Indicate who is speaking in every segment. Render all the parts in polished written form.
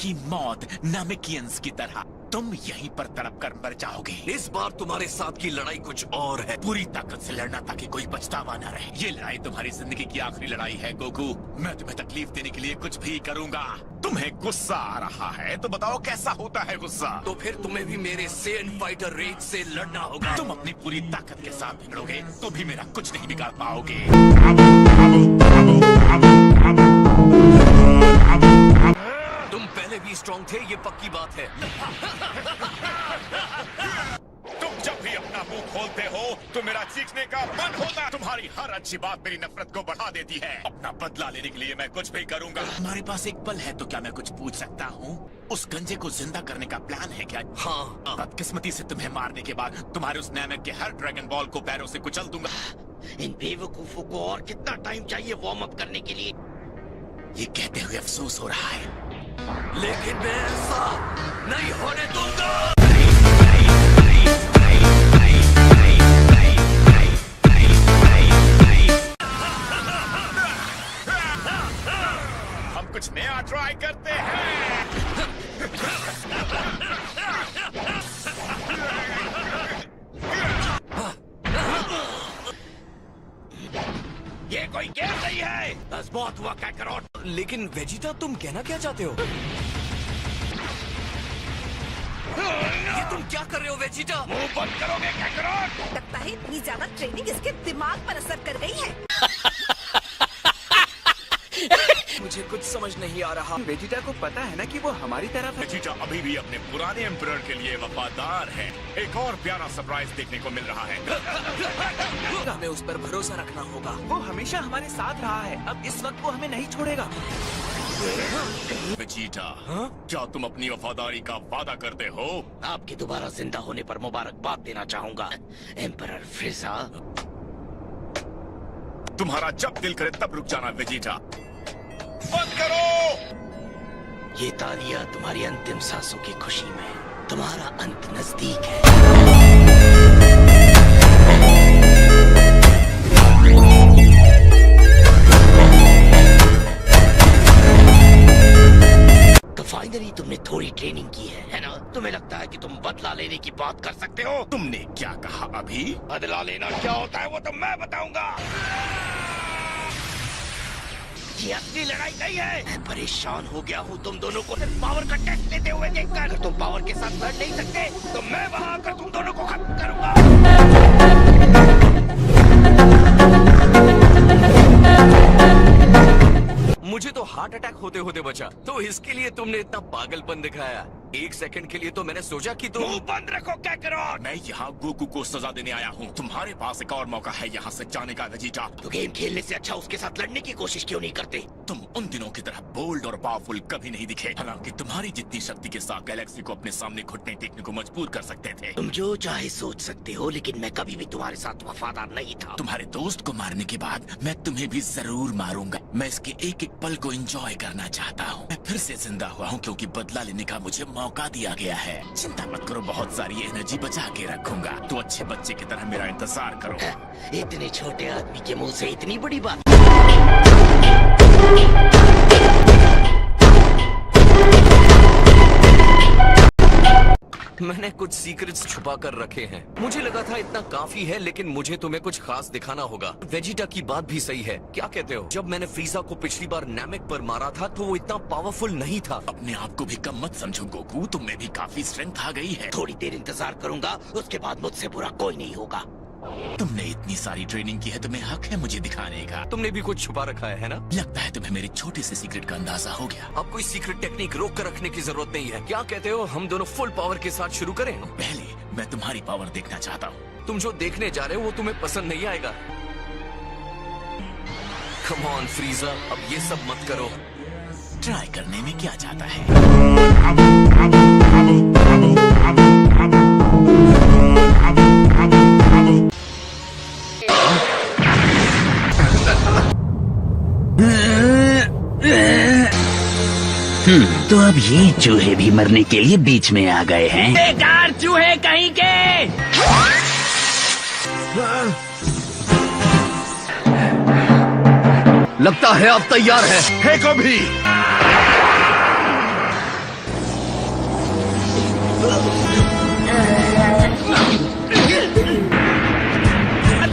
Speaker 1: की मौत नामिकियंस की तरह तुम यहीं पर तड़प कर मर जाओगे।
Speaker 2: इस बार तुम्हारे साथ की लड़ाई कुछ और है।
Speaker 1: पूरी ताकत से लड़ना ताकि कोई पछतावा न रहे। ये लड़ाई तुम्हारी जिंदगी की आखिरी लड़ाई है गोकू। मैं तुम्हें तकलीफ देने के लिए कुछ भी करूंगा। तुम्हें गुस्सा आ रहा है तो बताओ कैसा होता है गुस्सा।
Speaker 2: तो फिर तुम्हें भी मेरे सेन फाइटर रेज से लड़ना होगा।
Speaker 1: तुम अपनी पूरी ताकत के साथ भिड़ोगे तो भी मेरा कुछ नहीं बिगाड़ पाओगे।
Speaker 2: तुम पहले भी स्ट्रॉन्ग थे, ये पक्की बात है।
Speaker 1: तुम जब भी अपना मुंह खोलते हो तो मेरा चीखने का मन होता है। तुम्हारी हर अच्छी बात मेरी नफरत को बढ़ा देती है। अपना बदला लेने के लिए मैं कुछ भी करूंगा। हमारे पास एक पल है तो क्या मैं कुछ पूछ सकता हूँ? उस गंजे को जिंदा करने का प्लान है क्या?
Speaker 2: हाँ।
Speaker 1: बदकिस्मती से तुम्हें मारने के बाद तुम्हारे उस नैमेक के हर ड्रैगन बॉल को पैरों से कुचल दूंगा।
Speaker 3: इन बेवकूफों को और कितना टाइम चाहिए वार्म अप करने के लिए?
Speaker 1: ये कहते हुए अफसोस हो रहा है,
Speaker 2: लेकिन मैं ऐसा नहीं होने दूंगा।
Speaker 1: हम कुछ नया ट्राई करते हैं।
Speaker 3: ये कोई गेम नहीं है। बस बहुत हुआ काकरोट।
Speaker 2: लेकिन वेजिटा, तुम कहना क्या चाहते हो? ये तुम क्या कर रहे हो वेजिटा?
Speaker 3: मुंह बंद करोगे काकरोट?
Speaker 4: लगता है इतनी ज्यादा ट्रेनिंग इसके दिमाग पर असर कर गई है।
Speaker 2: मुझे कुछ समझ नहीं आ रहा।
Speaker 5: वेजिटा को पता है ना कि वो हमारी तरफ है।
Speaker 1: वेजिटा अभी भी अपने पुराने एम्परर के लिए वफादार है। एक और प्यारा सरप्राइज देखने को मिल रहा है।
Speaker 2: हमें उस पर भरोसा रखना होगा।
Speaker 5: वो हमेशा हमारे साथ रहा है, अब इस वक्त वो हमें नहीं छोड़ेगा।
Speaker 1: वेजिटा, क्या तुम अपनी वफादारी का वादा करते हो?
Speaker 3: आपके दोबारा जिंदा होने पर मुबारकबाद देना चाहूंगा एम्परर फ्रीजा।
Speaker 1: तुम्हारा जब दिल करे तब रुक जाना वेजिटा। बंद करो।
Speaker 3: ये तालियां तुम्हारी अंतिम सांसों की खुशी में। तुम्हारा अंत नजदीक है। तो फाइनली तुमने थोड़ी ट्रेनिंग की है ना? तुम्हें लगता है कि तुम बदला लेने की बात कर सकते हो?
Speaker 1: तुमने क्या कहा अभी?
Speaker 3: बदला लेना क्या होता है वो तो मैं बताऊंगा। ये असली लड़ाई नहीं है। मैं परेशान हो गया हूँ तुम दोनों को सिर्फ पावर का टेस्ट लेते हुए देखकर। अगर तुम पावर के साथ लड़ नहीं सकते तो मैं वहाँ आकर तुम दोनों को खत्म करूंगा।
Speaker 2: मुझे तो हार्ट अटैक होते होते बचा, तो इसके लिए तुमने इतना पागलपन दिखाया। एक सेकंड के लिए तो मैंने सोचा कि तुम।
Speaker 3: मुंह बंद रखो काकरोट।
Speaker 1: मैं यहाँ गोकू को सजा देने आया हूँ। तुम्हारे पास एक और मौका है यहाँ से जाने का वेजिटा।
Speaker 3: तो गेम खेलने से अच्छा उसके साथ लड़ने की कोशिश क्यों नहीं करते?
Speaker 1: तुम उन दिनों की तरह बोल्ड और पावरफुल कभी नहीं दिखे। हालांकि तुम्हारी जितनी शक्ति के साथ गैलेक्सी को अपने सामने घुटने टेकने को मजबूर कर सकते थे।
Speaker 3: तुम जो चाहे सोच सकते हो, लेकिन मैं कभी भी तुम्हारे साथ वफादार नहीं था।
Speaker 1: तुम्हारे दोस्त को मारने के बाद मैं तुम्हें भी जरूर मारूंगा। मैं इसके एक एक पल को एंजॉय करना चाहता हूँ। मैं फिर से जिंदा हुआ हूँ क्योंकि बदला लेने का मुझे मौका दिया गया है। चिंता मत करो, बहुत सारी एनर्जी बचा के रखूंगा। तो अच्छे बच्चे की तरह मेरा इंतजार करो।
Speaker 3: इतने छोटे आदमी के मुंह से इतनी बड़ी बात।
Speaker 2: मैंने कुछ सीक्रेट्स छुपा कर रखे हैं। मुझे लगा था इतना काफी है, लेकिन मुझे तुम्हें कुछ खास दिखाना होगा। वेजिटा की बात भी सही है, क्या कहते हो? जब मैंने फ्रीजा को पिछली बार नैमेक पर मारा था तो वो इतना पावरफुल नहीं था।
Speaker 1: अपने आप को भी कम मत समझो गोकू, तुम में भी काफी स्ट्रेंथ आ गई है।
Speaker 3: थोड़ी देर इंतजार करूंगा, उसके बाद मुझसे बुरा कोई नहीं होगा।
Speaker 1: तुमने इतनी सारी ट्रेनिंग की है, तुम्हें हक है मुझे दिखाने का।
Speaker 2: तुमने भी कुछ छुपा रखा है ना?
Speaker 1: लगता है तुम्हें मेरे छोटे से सीक्रेट का अंदाजा हो गया।
Speaker 2: अब कोई सीक्रेट टेक्निक रोक कर रखने की जरूरत नहीं है। क्या कहते हो, हम दोनों फुल पावर के साथ शुरू करें?
Speaker 1: पहले मैं तुम्हारी पावर देखना चाहता हूँ।
Speaker 2: तुम जो देखने जा रहे हो वो तुम्हें पसंद नहीं आएगा। कम ऑन फ्रीजा, अब ये सब मत करो।
Speaker 1: ट्राई करने में क्या जाता है।
Speaker 3: तो अब ये चूहे भी मरने के लिए बीच में आ गए हैं। बेकार चूहे कहीं के।
Speaker 2: लगता है आप तैयार हैं।
Speaker 1: फेंको भी।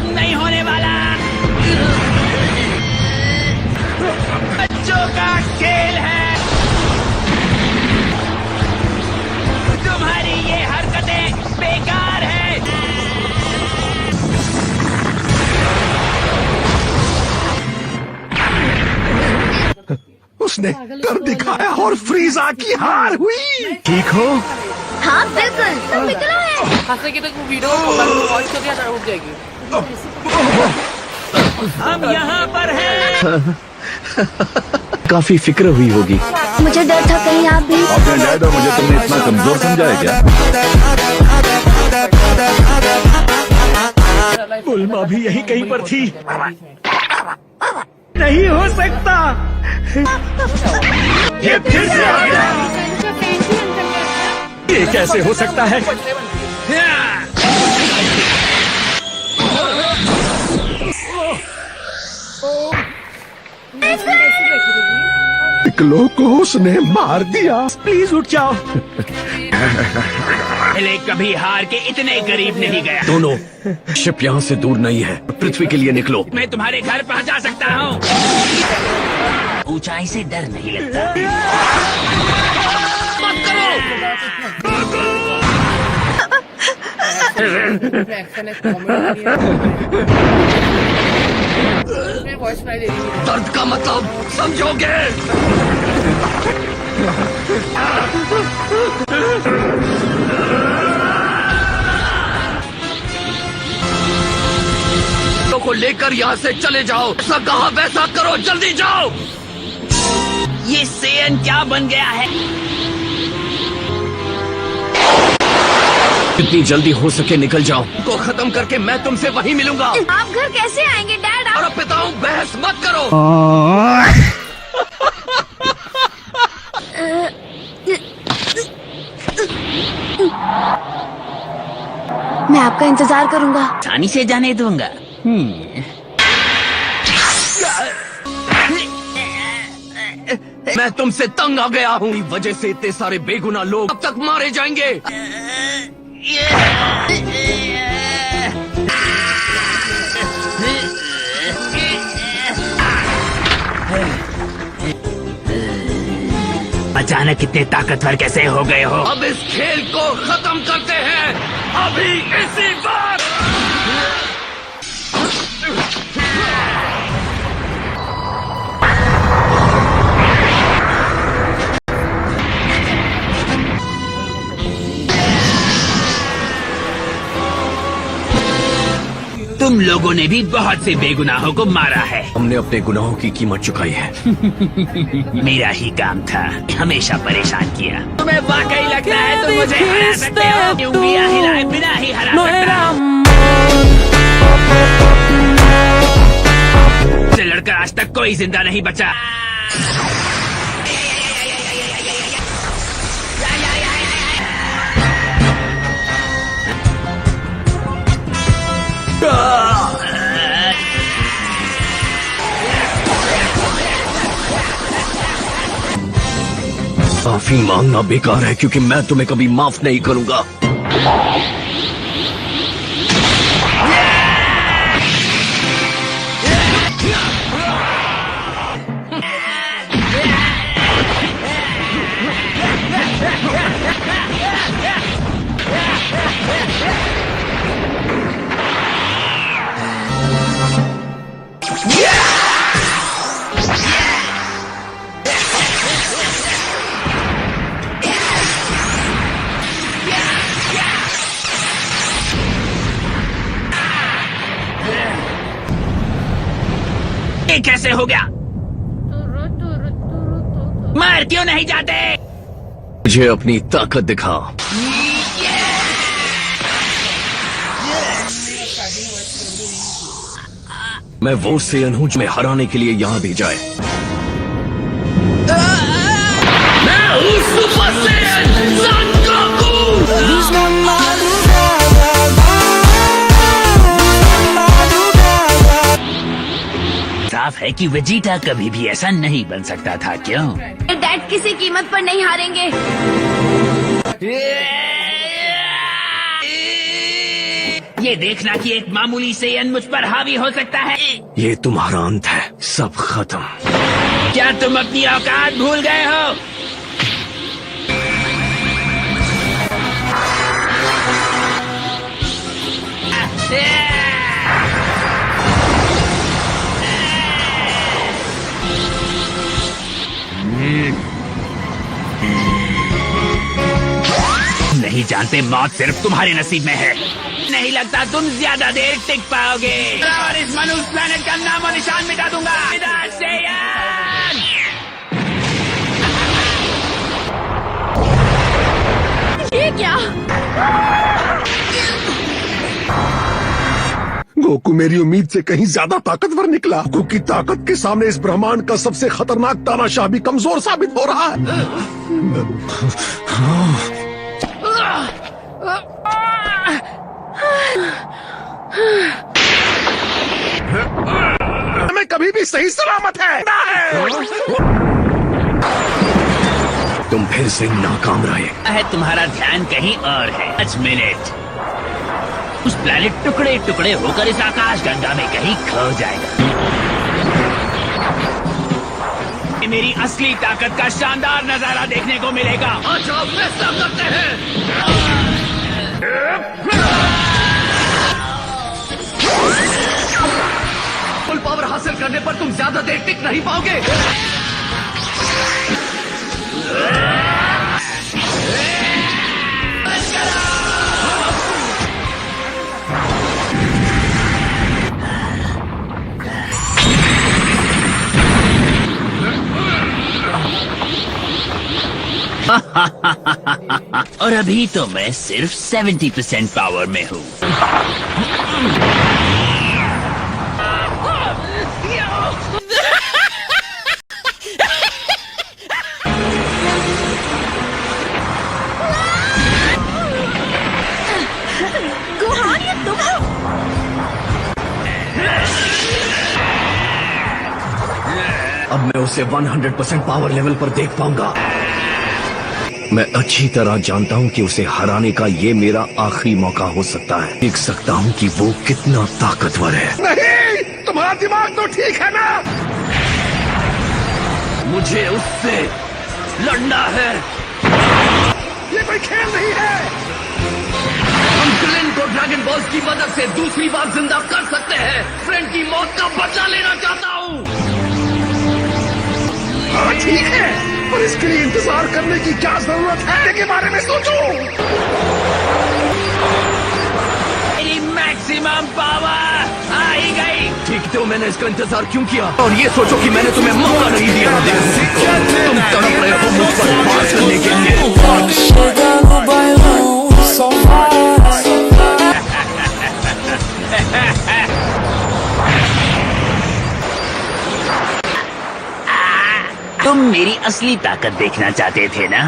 Speaker 3: नहीं होने वाला। बच्चों का खेल है। तुम्हारी ये हरकतें बेकार है।
Speaker 6: उसने कर दिखाया और फ्रीजा की हार हुई। ठीक हो?
Speaker 7: हाँ बिल्कुल, तुम निकलो है।
Speaker 8: खासकर कि तो वीडियो वॉइस कर दिया उठ जाएगी।
Speaker 3: हम यहाँ पर हैं।
Speaker 6: काफी फिक्र हुई होगी।
Speaker 7: मुझे डर था कहीं आप भी।
Speaker 6: आपने जाए तो मुझे तुमने इतना कमजोर समझा है क्या? बुल्मा भी यही कहीं पर थी। नहीं हो सकता। ये फिर से आ गया। ये कैसे हो सकता है? पिकलो को उसने मार दिया। प्लीज उठ जाओ।
Speaker 3: पहले कभी हार के इतने करीब नहीं गया।
Speaker 2: दोनों शिप यहाँ से दूर नहीं है। पृथ्वी के लिए निकलो।
Speaker 3: मैं तुम्हारे घर पहुंचा सकता हूँ। ऊंचाई से डर नहीं लगता। मत
Speaker 8: वॉइस सुनाई दे रही है।
Speaker 2: दर्द का मतलब समझोगे? को लेकर यहाँ से चले जाओ। ऐसा कहा वैसा करो, जल्दी जाओ।
Speaker 3: ये सेन क्या बन गया है?
Speaker 2: जितनी जल्दी हो सके निकल जाओ। को खत्म करके मैं तुमसे वहीं मिलूंगा।
Speaker 7: आप घर कैसे आएंगे डैड?
Speaker 2: और अब पिताओं बहस मत करो।
Speaker 7: मैं आपका इंतजार करूंगा।
Speaker 3: आसानी से जाने दूंगा।
Speaker 2: मैं तुमसे तंग आ गया हूँ। वजह से इतने सारे बेगुनाह लोग अब तक मारे जाएंगे।
Speaker 3: अचानक इतने ताकतवर कैसे हो गए हो?
Speaker 2: अब इस खेल को खत्म करते हैं अभी इसी बार।
Speaker 3: तुम लोगों ने भी बहुत से बेगुनाहों को मारा है।
Speaker 2: हमने अपने गुनाहों की कीमत चुकाई है।
Speaker 3: मेरा ही काम था, हमेशा परेशान किया। तुम्हें वाकई लगता है तुम मुझे हरा सकते हो? उंगलियां हिलाए बिना ही हरा सकता हूं। से लड़कर आज तक कोई जिंदा नहीं बचा।
Speaker 2: माफी मांगना बेकार है क्योंकि मैं तुम्हें कभी माफ नहीं करूंगा।
Speaker 3: ये कैसे हो गया? मर क्यों नहीं जाते?
Speaker 2: मुझे अपनी ताकत दिखा। मैं वो सेयन हूँ जो मैं हराने के लिए यहाँ भेजा है। मैं हूँ सुपर सेयन सन गोकू।
Speaker 3: साफ है कि वेजिटा कभी भी ऐसा नहीं बन सकता था, क्यों?
Speaker 7: डैड किसी कीमत पर नहीं हारेंगे।
Speaker 3: ये देखना कि एक मामूली से यन मुझ पर हावी हो सकता है।
Speaker 6: ये तुम्हारा अंत है, सब खत्म।
Speaker 3: क्या तुम अपनी औकात भूल गए हो? नहीं जानते मौत सिर्फ तुम्हारे नसीब में है। नहीं लगता तुम ज्यादा देर टिक पाओगे और इस मनुष्य प्लैनेट का नाम और निशान मिटा दूंगा। विदाई से यार।
Speaker 7: ये क्या?
Speaker 6: गोकू मेरी उम्मीद से कहीं ज्यादा ताकतवर निकला। गोकू की ताकत के सामने इस ब्रह्मांड का सबसे खतरनाक तानाशाह भी कमजोर साबित हो रहा है। हमें कभी भी सही सलामत है। तुम फिर से नाकाम रहे।
Speaker 3: तुम्हारा ध्यान कहीं और है। 5 मिनट। उस प्लैनेट टुकड़े टुकड़े होकर इस आकाश गंगा में कहीं खो जाएगा। मेरी असली ताकत का शानदार नजारा देखने को मिलेगा।
Speaker 2: अच्छा फैसला करते हैं। फुल पावर हासिल करने पर तुम ज्यादा देर टिक नहीं पाओगे।
Speaker 3: और अभी तो मैं सिर्फ 70% पावर में हूँ।
Speaker 7: गुहान, ये तुम हो?
Speaker 6: अब मैं उसे 100% पावर लेवल पर देख पाऊंगा। मैं अच्छी तरह जानता हूं कि उसे हराने का ये मेरा आखिरी मौका हो सकता है। देख सकता हूं कि वो कितना ताकतवर है। नहीं, तुम्हारा दिमाग तो ठीक है ना?
Speaker 2: मुझे उससे लड़ना है।
Speaker 6: ये कोई खेल नहीं है।
Speaker 2: हम क्लिन को ड्रैगन बॉल्स की मदद से दूसरी बार जिंदा कर सकते हैं। फ्रेंड की मौत का बदला लेना चाहता हूँ।
Speaker 6: हाँ ठीक है, पर इसके लिए इंतजार करने की क्या जरूरत है? के बारे में सोचो।
Speaker 3: मेरी मैक्सिमम पावर आ ही गई।
Speaker 2: ठीक तो मैंने इसका इंतजार क्यों किया? और ये सोचो कि मैंने तुम्हें मौका नहीं दिया। तुम तड़प रहे हो मुझ पर वार करने के लिए।
Speaker 3: तुम मेरी असली ताकत देखना चाहते थे ना?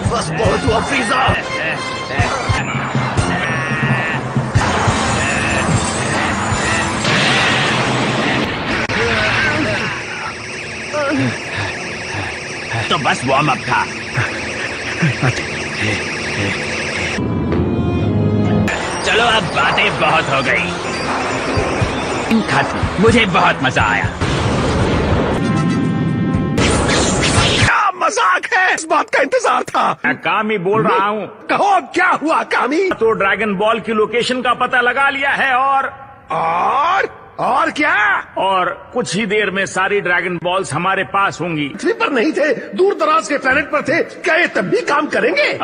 Speaker 2: बस बहुत हुआ फ्रीजा।
Speaker 3: तो बस वार्म अप था। चलो अब बातें बहुत हो गई। खत्म। मुझे बहुत मजा आया।
Speaker 6: क्या मजाक है? इस बात का इंतजार था।
Speaker 9: मैं कामी बोल रहा हूँ।
Speaker 6: कहो अब क्या हुआ कामी?
Speaker 9: तो ड्रैगन बॉल की लोकेशन का पता लगा लिया है
Speaker 6: और क्या?
Speaker 9: और कुछ ही देर में सारी ड्रैगन बॉल्स हमारे पास होंगी।
Speaker 6: पृथ्वी पर नहीं थे, दूर दराज के प्लेनेट पर थे। क्या ये तब भी काम करेंगे?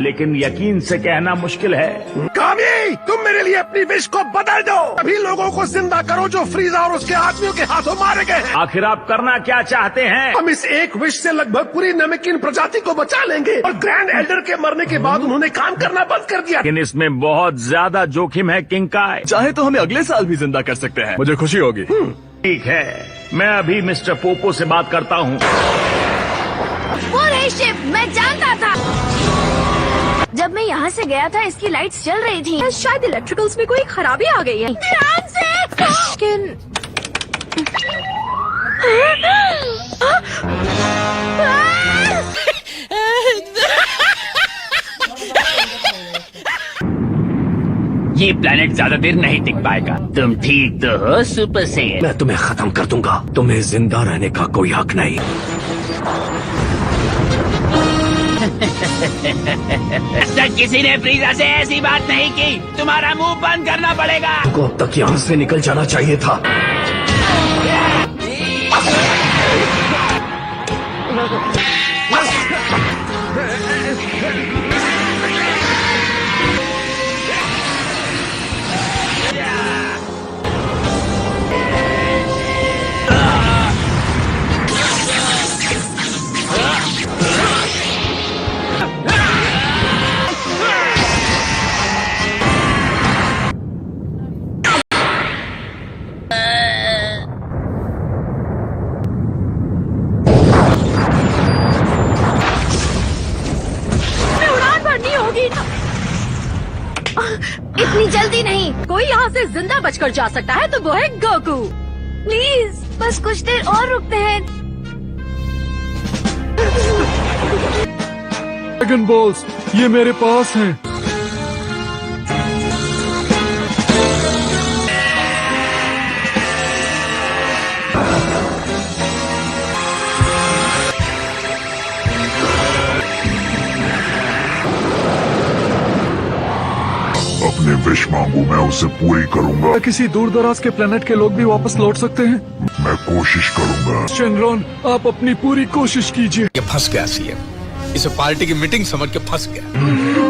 Speaker 9: लेकिन यकीन से कहना मुश्किल है।
Speaker 6: कामी,
Speaker 10: तुम मेरे लिए अपनी विश को बदल दो। अभी लोगों को जिंदा करो जो फ्रीजा और उसके आदमियों के हाथों मारे गए हैं।
Speaker 9: आखिर आप करना क्या चाहते हैं?
Speaker 10: हम इस एक विश से लगभग पूरी नमकीन प्रजाति को बचा लेंगे। और ग्रैंड एल्डर के मरने के बाद उन्होंने काम करना बंद कर दिया।
Speaker 9: लेकिन इसमें बहुत ज्यादा जोखिम है किंगकाय।
Speaker 6: चाहे तो हमें अगले साल भी जिंदा कर सकते हैं, मुझे खुशी होगी।
Speaker 9: ठीक है, मैं अभी मिस्टर पोपो से बात करता हूँ।
Speaker 7: वो रही शिप, मैं जानता था। जब मैं यहाँ से गया था इसकी लाइट्स जल रही थी। शायद इलेक्ट्रिकल्स में कोई खराबी आ गई है। ध्यान से। लेकिन
Speaker 3: ये प्लेनेट ज्यादा देर नहीं टिक पाएगा। तुम ठीक तो हो सुपर सेन?
Speaker 6: मैं तुम्हें खत्म कर दूंगा। तुम्हें जिंदा रहने का कोई हक नहीं।
Speaker 3: तक किसी ने फ्रीजा से ऐसी बात नहीं की। तुम्हारा मुंह बंद करना पड़ेगा।
Speaker 6: को अब तक यहाँ से निकल जाना चाहिए था।
Speaker 7: उड़ान भरनी होगी। इतनी जल्दी नहीं। कोई यहाँ से जिंदा बचकर जा सकता है तो वो है गोकू। प्लीज बस कुछ देर और रुकते हैं।
Speaker 6: ड्रैगन बॉल्स ये मेरे पास हैं।
Speaker 10: अपने विश मांगू, मैं उसे पूरी करूंगा।
Speaker 6: किसी दूर दराज के प्लेनेट के लोग भी वापस लौट सकते हैं।
Speaker 10: मैं कोशिश करूंगा।
Speaker 6: शेनरॉन आप अपनी पूरी कोशिश कीजिए।
Speaker 11: ये फंस गया सीएम, इसे पार्टी की मीटिंग समझ के फंस गया।